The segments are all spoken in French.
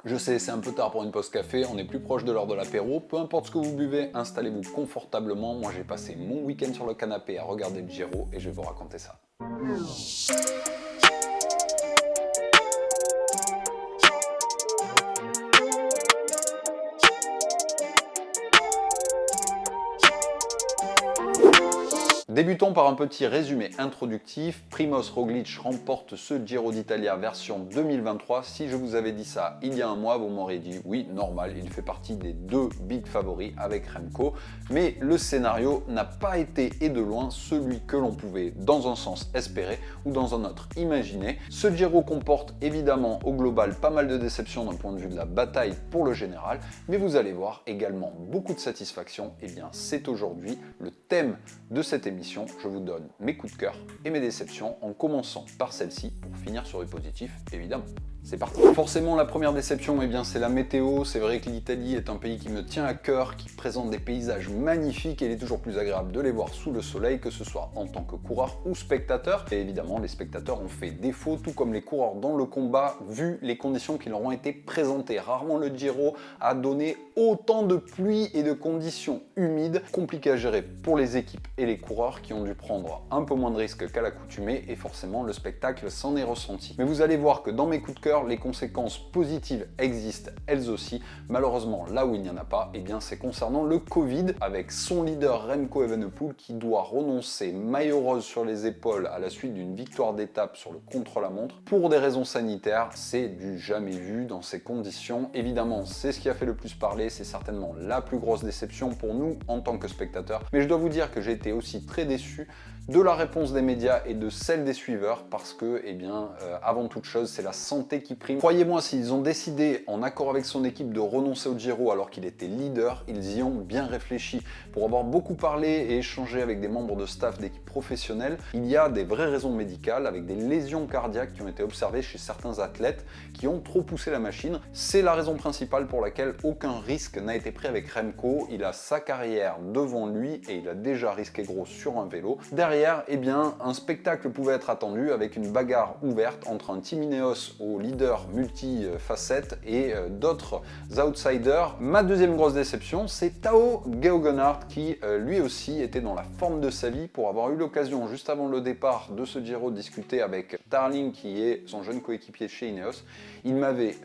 Je sais, c'est un peu tard pour une pause café, on est plus proche de l'heure de l'apéro. Peu importe ce que vous buvez, installez-vous confortablement. Moi, j'ai passé mon week-end sur le canapé à regarder le Giro et je vais vous raconter ça. Débutons par un petit résumé introductif. Primoz Roglic remporte ce Giro d'Italia version 2023. Si je vous avais dit ça il y a un mois, vous m'auriez dit oui, normal, il fait partie des deux big favoris avec Remco. Mais le scénario n'a pas été et de loin celui que l'on pouvait dans un sens espérer ou dans un autre imaginer. Ce Giro comporte évidemment au global pas mal de déceptions d'un point de vue de la bataille pour le général, mais vous allez voir également beaucoup de satisfaction. Et bien c'est aujourd'hui le thème de cette émission. Je vous donne mes coups de cœur et mes déceptions en commençant par celle-ci pour finir sur du positif évidemment. C'est parti. Forcément la première déception, eh bien c'est la météo. C'est vrai que l'Italie est un pays qui me tient à cœur, qui présente des paysages magnifiques et il est toujours plus agréable de les voir sous le soleil, que ce soit en tant que coureur ou spectateur. Et évidemment les spectateurs ont fait défaut, tout comme les coureurs dans le combat, vu les conditions qui leur ont été présentées. Rarement le Giro a donné autant de pluie et de conditions humides, compliquées à gérer pour les équipes et les coureurs qui ont dû prendre un peu moins de risques qu'à l'accoutumée et forcément le spectacle s'en est ressenti. Mais vous allez voir que dans mes coups de cœur, les conséquences positives existent elles aussi. Malheureusement, là où il n'y en a pas, eh bien c'est concernant le Covid, avec son leader Remco Evenepoel qui doit renoncer maillot rose sur les épaules à la suite d'une victoire d'étape sur le contre-la-montre. Pour des raisons sanitaires, c'est du jamais vu dans ces conditions. Évidemment, c'est ce qui a fait le plus parler, c'est certainement la plus grosse déception pour nous en tant que spectateurs. Mais je dois vous dire que j'ai été aussi très déçu de la réponse des médias et de celle des suiveurs parce que, eh bien, avant toute chose, c'est la santé qui prime. Croyez-moi, s'ils ont décidé, en accord avec son équipe, de renoncer au Giro alors qu'il était leader, ils y ont bien réfléchi. Pour avoir beaucoup parlé et échangé avec des membres de staff d'équipes professionnelles, il y a des vraies raisons médicales avec des lésions cardiaques qui ont été observées chez certains athlètes qui ont trop poussé la machine. C'est la raison principale pour laquelle aucun risque n'a été pris avec Remco. Il a sa carrière devant lui et il a déjà risqué gros sur un vélo. Derrière, eh bien, un spectacle pouvait être attendu avec une bagarre ouverte entre un Team Ineos au leader multi-facettes et d'autres outsiders. Ma deuxième grosse déception, c'est Tao Geoghegan qui lui aussi était dans la forme de sa vie pour avoir eu l'occasion juste avant le départ de ce Giro de discuter avec Tarling qui est son jeune coéquipier chez Ineos. Il m'avait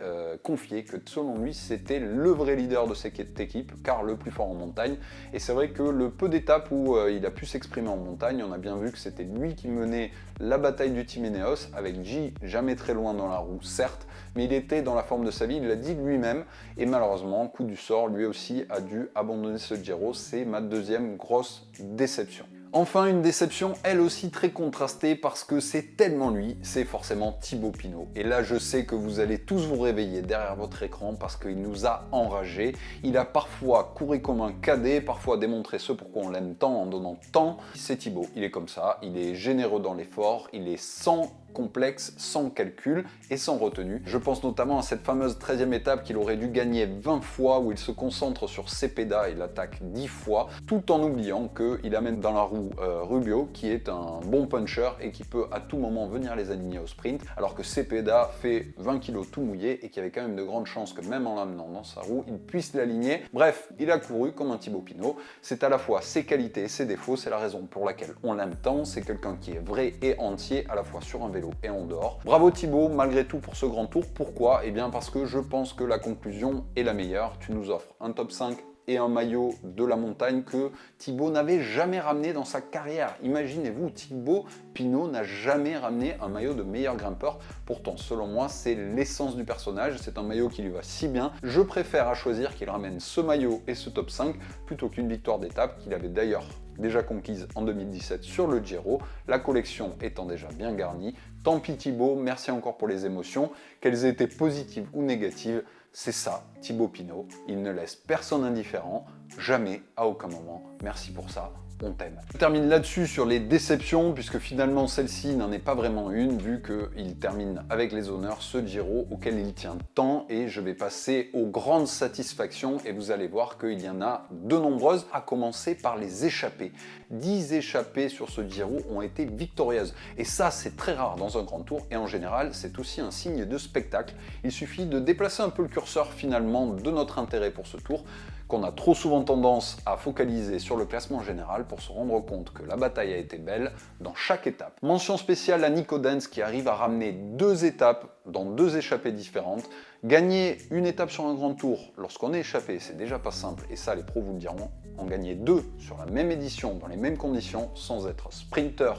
confié que selon lui c'était le vrai leader de cette équipe car le plus fort en montagne et c'est vrai que le peu d'étapes où il a pu s'exprimer en montagne, on a bien vu que c'était lui qui menait la bataille du Team Ineos avec G jamais très loin dans la roue certes, mais il était dans la forme de sa vie, il l'a dit lui-même et malheureusement, coup du sort, lui aussi a dû abandonner ce Giro. C'est ma deuxième grosse déception. Enfin, une déception, elle aussi très contrastée, parce que c'est tellement lui, c'est forcément Thibaut Pinot. Et là, je sais que vous allez tous vous réveiller derrière votre écran, parce qu'il nous a enragés. Il a parfois couru comme un cadet, parfois démontré ce pourquoi on l'aime tant en donnant tant. C'est Thibaut, il est comme ça, il est généreux dans l'effort, il est sans complexe, sans calcul et sans retenue. Je pense notamment à cette fameuse 13e étape qu'il aurait dû gagner 20 fois, où il se concentre sur Cepeda et l'attaque 10 fois, tout en oubliant qu'il amène dans la roue Rubio, qui est un bon puncher et qui peut à tout moment venir les aligner au sprint, alors que Cepeda fait 20 kg tout mouillé et qu'il y avait quand même de grandes chances que même en l'amenant dans sa roue, il puisse l'aligner. Bref, il a couru comme un Thibaut Pinot. C'est à la fois ses qualités et ses défauts, c'est la raison pour laquelle on l'aime tant. C'est quelqu'un qui est vrai et entier, à la fois sur un vélo et en dehors. Bravo Thibaut, malgré tout pour ce grand tour. Pourquoi ? Eh bien parce que je pense que la conclusion est la meilleure. Tu nous offres un top 5 et un maillot de la montagne que Thibaut n'avait jamais ramené dans sa carrière. Imaginez-vous, Thibaut Pinot n'a jamais ramené un maillot de meilleur grimpeur. Pourtant, selon moi, c'est l'essence du personnage. C'est un maillot qui lui va si bien. Je préfère à choisir qu'il ramène ce maillot et ce top 5 plutôt qu'une victoire d'étape qu'il avait d'ailleurs déjà conquise en 2017 sur le Giro, la collection étant déjà bien garnie. Tant pis Thibaut, merci encore pour les émotions, qu'elles aient été positives ou négatives, c'est ça Thibaut Pinot, il ne laisse personne indifférent, jamais, à aucun moment. Merci pour ça, on t'aime. Je termine là-dessus sur les déceptions, puisque finalement celle-ci n'en est pas vraiment une, vu qu'il termine avec les honneurs ce Giro auquel il tient tant, et je vais passer aux grandes satisfactions, et vous allez voir qu'il y en a de nombreuses, à commencer par les échappées. 10 échappées sur ce Giro ont été victorieuses, et ça c'est très rare dans un grand tour, et en général c'est aussi un signe de spectacle. Il suffit de déplacer un peu le curseur finalement de notre intérêt pour ce tour, qu'on a trop souvent tendance à focaliser sur le classement général pour se rendre compte que la bataille a été belle dans chaque étape. Mention spéciale à Nico Denz qui arrive à ramener 2 étapes dans 2 échappées différentes. Gagner une étape sur un grand tour lorsqu'on est échappé, c'est déjà pas simple, et ça les pros vous le diront. En gagner 2 sur la même édition, dans les mêmes conditions, sans être sprinter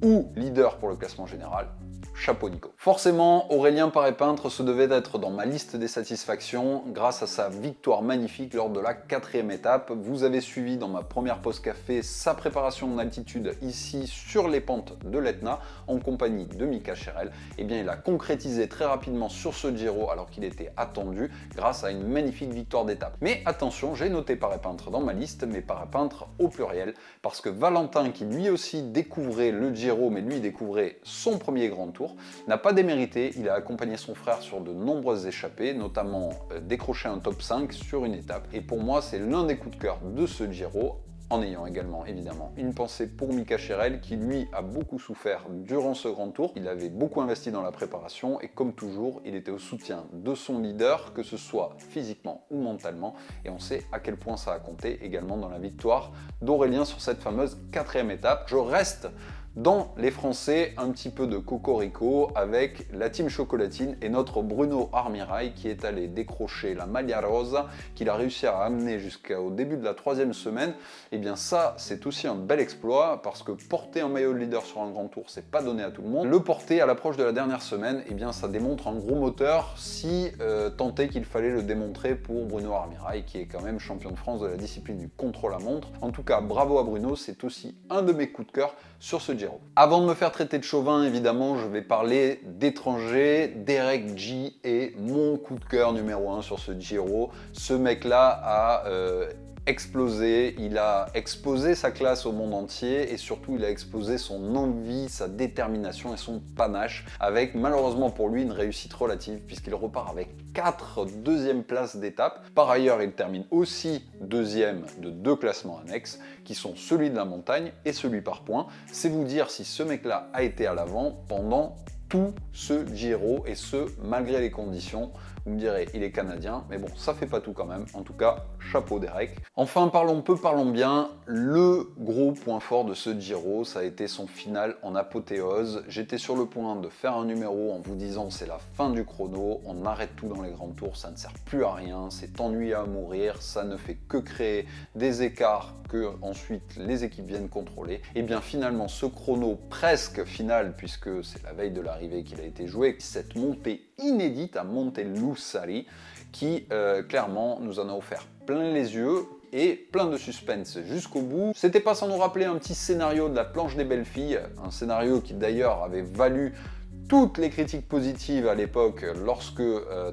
ou leader pour le classement général, chapeau Nico. Forcément, Aurélien Paré-Peintre se devait d'être dans ma liste des satisfactions grâce à sa victoire magnifique lors de la 4e étape. Vous avez suivi dans ma première pause café sa préparation en altitude ici sur les pentes de l'Etna en compagnie de Mika Cherel. Eh bien, il a concrétisé très rapidement sur ce Giro alors qu'il était attendu grâce à une magnifique victoire d'étape. Mais attention, j'ai noté Paré-Peintre dans ma liste, mais Paré-Peintre au pluriel, parce que Valentin, qui lui aussi découvrait le Giro, mais lui découvrait son premier grand tour, n'a pas démérité. Il a accompagné son frère sur de nombreuses échappées, notamment décroché un top 5 sur une étape. Et pour moi, c'est l'un des coups de cœur de ce Giro, en ayant également, évidemment, une pensée pour Mika Cherel, qui lui a beaucoup souffert durant ce grand tour. Il avait beaucoup investi dans la préparation et comme toujours, il était au soutien de son leader, que ce soit physiquement ou mentalement. Et on sait à quel point ça a compté également dans la victoire d'Aurélien sur cette fameuse 4e étape. Je reste dans les Français, un petit peu de cocorico avec la team chocolatine et notre Bruno Armirail qui est allé décrocher la Maglia Rosa, qu'il a réussi à amener jusqu'au début de la 3e semaine. Et bien ça, c'est aussi un bel exploit parce que porter un maillot de leader sur un grand tour, c'est pas donné à tout le monde. Le porter à l'approche de la dernière semaine, et bien ça démontre un gros moteur, si tant est qu'il fallait le démontrer pour Bruno Armirail, qui est quand même champion de France de la discipline du contre-la-montre. En tout cas, bravo à Bruno, c'est aussi un de mes coups de cœur sur ce Giro. Avant de me faire traiter de chauvin, évidemment, je vais parler d'étrangers. Derek G est mon coup de cœur numéro 1 sur ce Giro. Ce mec-là a explosé, il a exposé sa classe au monde entier et surtout il a exposé son envie, sa détermination et son panache avec malheureusement pour lui une réussite relative puisqu'il repart avec 4 deuxièmes places d'étape. Par ailleurs, il termine aussi deuxième de 2 classements annexes qui sont celui de la montagne et celui par points. C'est vous dire si ce mec-là a été à l'avant pendant tout ce Giro et ce malgré les conditions. Vous me direz, il est canadien, mais bon, ça fait pas tout quand même. En tout cas, chapeau Derek. Enfin, parlons peu, parlons bien. Le gros point fort de ce Giro, ça a été son final en apothéose. J'étais sur le point de faire un numéro en vous disant c'est la fin du chrono, on arrête tout dans les grands tours, ça ne sert plus à rien, c'est ennuyeux à mourir, ça ne fait que créer des écarts que ensuite les équipes viennent contrôler. Et bien finalement, ce chrono presque final, puisque c'est la veille de l'arrivée qu'il a été joué, cette montée inédite à Montelussari qui clairement nous en a offert plein les yeux et plein de suspense jusqu'au bout. C'était pas sans nous rappeler un petit scénario de la planche des belles filles, un scénario qui d'ailleurs avait valu toutes les critiques positives à l'époque lorsque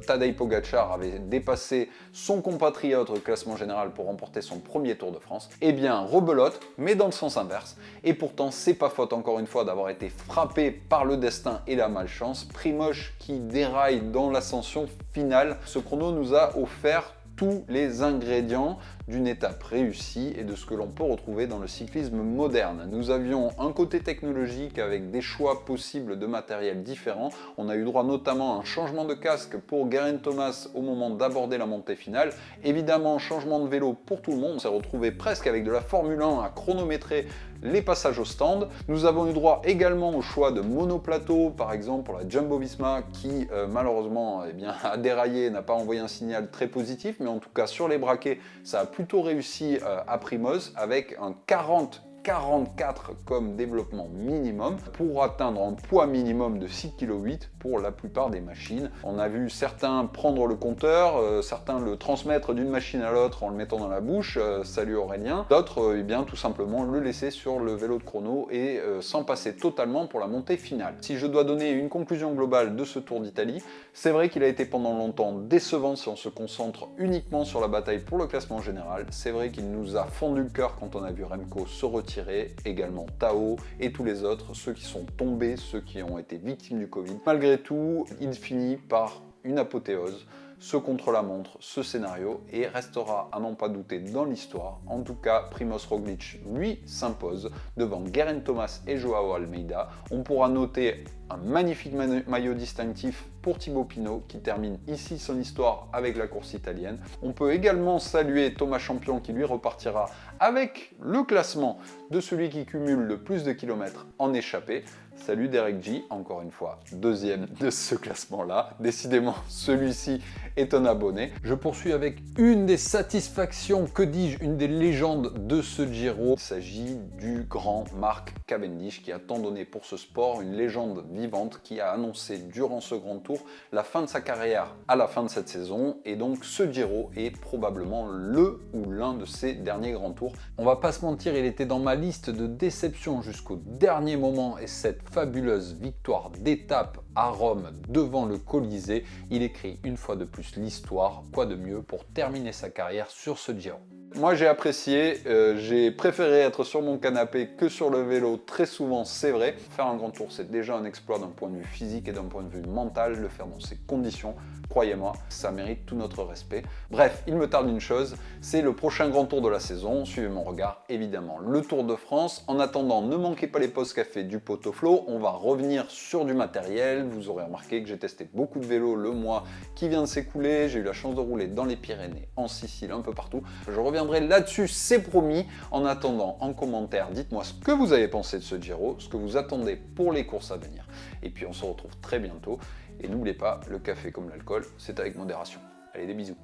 Tadej Pogačar avait dépassé son compatriote au classement général pour remporter son premier Tour de France. Eh bien, rebelote, mais dans le sens inverse. Et pourtant, c'est pas faute encore une fois d'avoir été frappé par le destin et la malchance. Primož qui déraille dans l'ascension finale. Ce chrono nous a offert tous les ingrédients d'une étape réussie et de ce que l'on peut retrouver dans le cyclisme moderne. Nous avions un côté technologique avec des choix possibles de matériel différents. On a eu droit notamment à un changement de casque pour Geraint Thomas au moment d'aborder la montée finale. Évidemment, changement de vélo pour tout le monde. On s'est retrouvé presque avec de la Formule 1 à chronométrer les passages au stand. Nous avons eu droit également au choix de monoplateau, par exemple pour la Jumbo-Visma qui malheureusement a déraillé, n'a pas envoyé un signal très positif, mais en tout cas sur les braquets, ça a plutôt réussi à Primož avec un 40 44 comme développement minimum pour atteindre un poids minimum de 6,8 kg pour la plupart des machines. On a vu certains prendre le compteur, certains le transmettre d'une machine à l'autre en le mettant dans la bouche, salut Aurélien. D'autres, eh bien tout simplement le laisser sur le vélo de chrono et s'en passer totalement pour la montée finale. Si je dois donner une conclusion globale de ce Tour d'Italie, c'est vrai qu'il a été pendant longtemps décevant si on se concentre uniquement sur la bataille pour le classement général. C'est vrai qu'il nous a fendu le cœur quand on a vu Remco se retirer, également Tao et tous les autres, ceux qui sont tombés, ceux qui ont été victimes du Covid. Malgré tout, il finit par une apothéose, ce contre-la-montre, ce scénario, et restera à n'en pas douter dans l'histoire. En tout cas, Primož Roglič, lui, s'impose devant Geraint Thomas et Joao Almeida. On pourra noter un magnifique maillot distinctif pour Thibaut Pinot qui termine ici son histoire avec la course italienne. On peut également saluer Thomas Champion qui lui repartira avec le classement de celui qui cumule le plus de kilomètres en échappée. Salut Derek G, encore une fois, deuxième de ce classement-là. Décidément, celui-ci est un abonné. Je poursuis avec une des satisfactions, que dis-je, une des légendes de ce Giro. Il s'agit du grand Mark Cavendish qui a tant donné pour ce sport, une légende vivante qui a annoncé durant ce grand tour la fin de sa carrière à la fin de cette saison. Et donc ce Giro est probablement le ou l'un de ses derniers grands tours. On va pas se mentir, il était dans ma liste de déceptions jusqu'au dernier moment et cette fabuleuse victoire d'étape à Rome devant le Colisée, il écrit une fois de plus l'histoire. Quoi de mieux pour terminer sa carrière sur ce Giro? Moi j'ai apprécié, j'ai préféré être sur mon canapé que sur le vélo très souvent, c'est vrai. Faire un grand tour c'est déjà un exploit d'un point de vue physique et d'un point de vue mental, le faire dans ces conditions, croyez-moi, ça mérite tout notre respect. Bref, il me tarde une chose, c'est le prochain grand tour de la saison, suivez mon regard évidemment, le Tour de France. En attendant, ne manquez pas les pauses café du Pot-au-Flow, on va revenir sur du matériel. Vous aurez remarqué que j'ai testé beaucoup de vélos le mois qui vient de s'écouler, j'ai eu la chance de rouler dans les Pyrénées, en Sicile, un peu partout. Je reviendrai là-dessus, c'est promis. En attendant, en commentaire, dites-moi ce que vous avez pensé de ce Giro, ce que vous attendez pour les courses à venir. Et puis on se retrouve très bientôt. Et n'oubliez pas, le café comme l'alcool, c'est avec modération. Allez, des bisous.